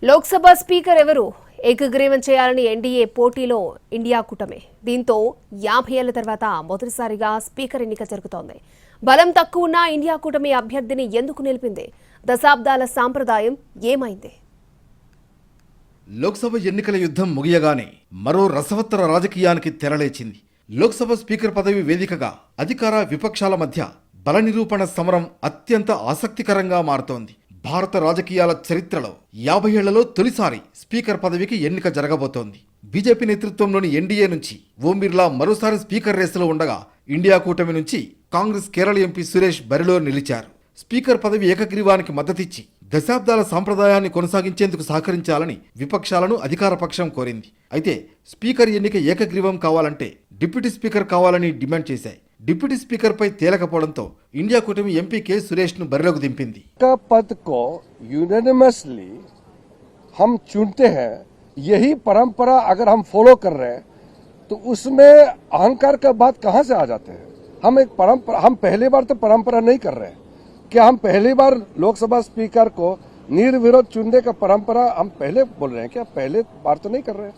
Lok Sabha speaker ఎవరు ఏకగ్రీవం చేయాలని ఎన్డీఏ పోటీలో ఇండియా కూటమి. దీంతో 50 ఏళ్ల తర్వాత మొదటిసారిగా స్పీకర్ ఎన్నిక జరుగుతోంది. బలం తక్కువ ఉన్న ఇండియా కూటమి అభ్యర్థిని ఎందుకు నిలిపింది? దశాబ్దాల సాంప్రదాయం ఏమైంది? లోక్సభ ఎన్నికల యుద్ధం ముగియగానే మరో రసవత్తర రాజకీయానికి తెరలేచింది. లోక్సభ స్పీకర్ పదవి వేదికగా అధికార విపక్షాల మధ్య బల నిరూపణ సమరం అత్యంత ఆసక్తికరంగా మారుతోంది. భారత రాజకీయాల చరిత్రలో 50 ఏళ్లలో తొలిసారి స్పీకర్ పదవికి ఎన్నిక జరగబోతోంది. బీజేపీ నేతృత్వంలోని ఎన్డీఏ నుంచి ఓం బిర్లా మరోసారి స్పీకర్ రేసులో ఉండగా, ఇండియా కూటమి నుంచి కాంగ్రెస్ కేరళ ఎంపీ సురేష్ బరిలో నిలిచారు. స్పీకర్ పదవి ఏకగ్రీవానికి మద్దతిచ్చి దశాబ్దాల సాంప్రదాయాన్ని కొనసాగించేందుకు సహకరించాలని విపక్షాలను అధికార పక్షం కోరింది. అయితే స్పీకర్ ఎన్నిక ఏకగ్రీవం కావాలంటే డిప్యూటీ స్పీకర్ కావాలని డిమాండ్ చేశాయి. डिप्टी स्पीकर पै తేలకపోవడంతో इंडिया కూటమి ఎంపీ కే సురేష్ ను బరిలోకి దింపింది. पद को यूनानिमसली हम चुनते हैं, यही परंपरा अगर हम फॉलो कर रहे हैं तो उसमें अहंकार का बात कहां से आ जाते हैं? हम पहली बार तो परंपरा नहीं कर रहे हैं। क्या हम पहली बार लोकसभा स्पीकर को निर्विरोध चुनने का परंपरा हम पहले बोल रहे हैं? क्या पहले बार तो नहीं कर रहे हैं?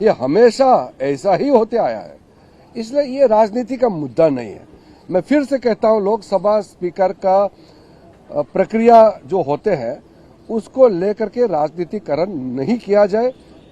ये हमेशा ऐसा ही होते आया है, इसलिए ये राजनीति का मुद्दा नहीं है। मैं फिर से कहता हूं, लोकसभा स्पीकर का प्रक्रिया जो होते हैं उसको लेकर के राजनीतिकरण नहीं किया जाए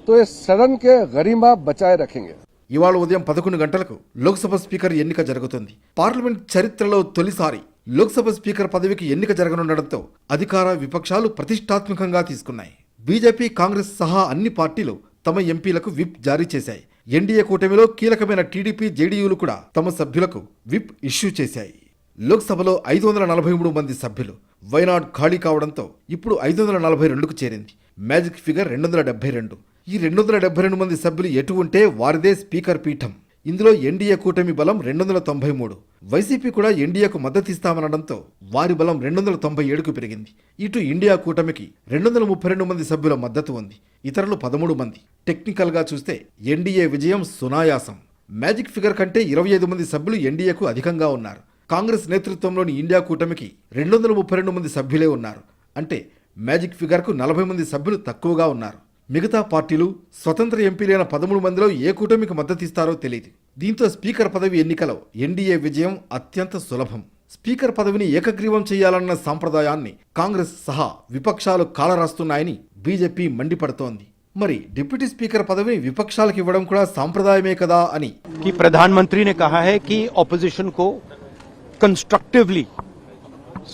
तो ये सदन के गरिमा बचाए रखेंगे. ఇవాళ ఉదయం 11 గంటలకు లోక్సభ స్పీకర్ ఎన్నిక జరుగుతుంది. పార్లమెంట్ చరిత్రలో తొలిసారి లోక్సభ స్పీకర్ పదవికి ఎన్నిక జరగనుండడంతో అధికార విపక్షాలు ప్రతిష్టాత్మకంగా తీసుకున్నాయి. బీజేపీ, కాంగ్రెస్ సహా అన్ని పార్టీలు తమ ఎంపీలకు విప్ జారీ చేశాయి. ఎన్డీఏ కూటమిలో కీలకమైన టీడీపీ, జేడీయూలు కూడా తమ సభ్యులకు విప్ ఇష్యూ చేశాయి. లోక్సభలో 543 మంది సభ్యులు. వైనాడ్ ఖాళీ కావడంతో ఇప్పుడు 542కు చేరింది. Magic figure 272. ఈ 272 మంది సభ్యులు ఎటు ఉంటే వారిదే స్పీకర్ పీఠం. ఇందులో ఎన్డీఏ కూటమి బలం 293. వైసీపీ కూడా ఎన్డీఏకు మద్దతిస్తామనడంతో వారి బలం 297కు పెరిగింది. ఇటు ఇండియా కూటమికి 232 మంది సభ్యుల మద్దతు ఉంది. ఇతరులు 13 మంది. టెక్నికల్ గా చూస్తే ఎన్డీఏ విజయం సునాయాసం. మ్యాజిక్ ఫిగర్ కంటే 25 మంది సభ్యులు ఎన్డీఏకు అధికంగా ఉన్నారు. కాంగ్రెస్ నేతృత్వంలోని ఇండియా కూటమికి 232 మంది సభ్యులే ఉన్నారు. అంటే మ్యాజిక్ ఫిగర్ కు 40 మంది సభ్యులు తక్కువగా ఉన్నారు. మిగతా పార్టీలు, స్వతంత్ర ఎంపీలైన 13 మందిలో ఏ కూటమికి మద్దతిస్తారో తెలియదు. దీంతో స్పీకర్ పదవి ఎన్నికలో ఎన్డీఏ విజయం అత్యంత సులభం. స్పీకర్ పదవిని ఏకగ్రీవం చేయాలన్న సాంప్రదాయాన్ని కాంగ్రెస్ సహా విపక్షాలు కాలరాస్తున్నాయని బీజేపీ మండిపడుతోంది. మరి డిప్యూటీ స్పీకర్ పదవిని విపక్షాలకు ఇవ్వడం కూడా సాంప్రదాయమే కదా అని प्रधानमंत्री ने कहा है कि ऑपोजिशन को कंस्ट्रक्टिवली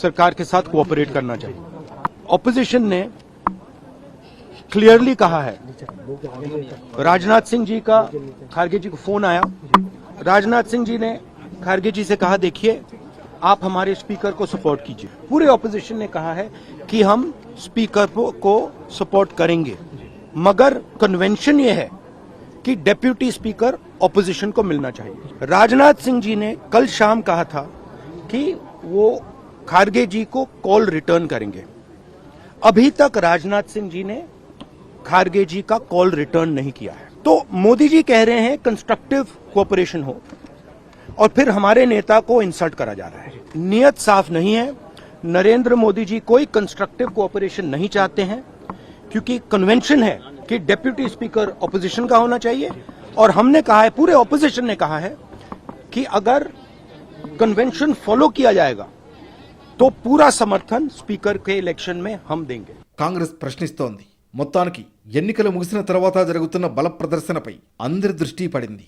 सरकार के साथ कोऑपरेट करना चाहिए. ऑपोजिशन ने क्लियरली कहा है. राजनाथ सिंह जी का खारगे जी को फोन आया. राजनाथ सिंह जी ने खारगे जी से कहा, देखिए आप हमारे स्पीकर को सपोर्ट कीजिए. पूरे ऑपोजिशन ने कहा है कि हम स्पीकर को सपोर्ट करेंगे, मगर कन्वेंशन ये है कि डेप्यूटी स्पीकर ऑपोजिशन को मिलना चाहिए. राजनाथ सिंह जी ने कल शाम कहा था कि वो खारगे जी को कॉल रिटर्न करेंगे. अभी तक राजनाथ सिंह जी ने खारगे जी का कॉल रिटर्न नहीं किया है. तो मोदी जी कह रहे हैं कंस्ट्रक्टिव कोऑपरेशन हो, और फिर हमारे नेता को इंसल्ट करा जा रहा है. नियत साफ नहीं है. नरेंद्र मोदी जी कोई कंस्ट्रक्टिव कोऑपरेशन नहीं चाहते हैं, क्योंकि कन्वेंशन है कि डेप्यूटी स्पीकर ऑपोजिशन का होना चाहिए. और हमने कहा है, पूरे ऑपोजिशन ने कहा है कि अगर कन्वेंशन फॉलो किया जाएगा तो पूरा समर्थन स्पीकर के इलेक्शन में हम देंगे. కాంగ్రెస్ ప్రశ్నిస్తోంది. మొత్తానికి ఎన్నికలు ముగిసిన తర్వాత జరుగుతున్న బల ప్రదర్శనపై అందరి దృష్టి పడింది.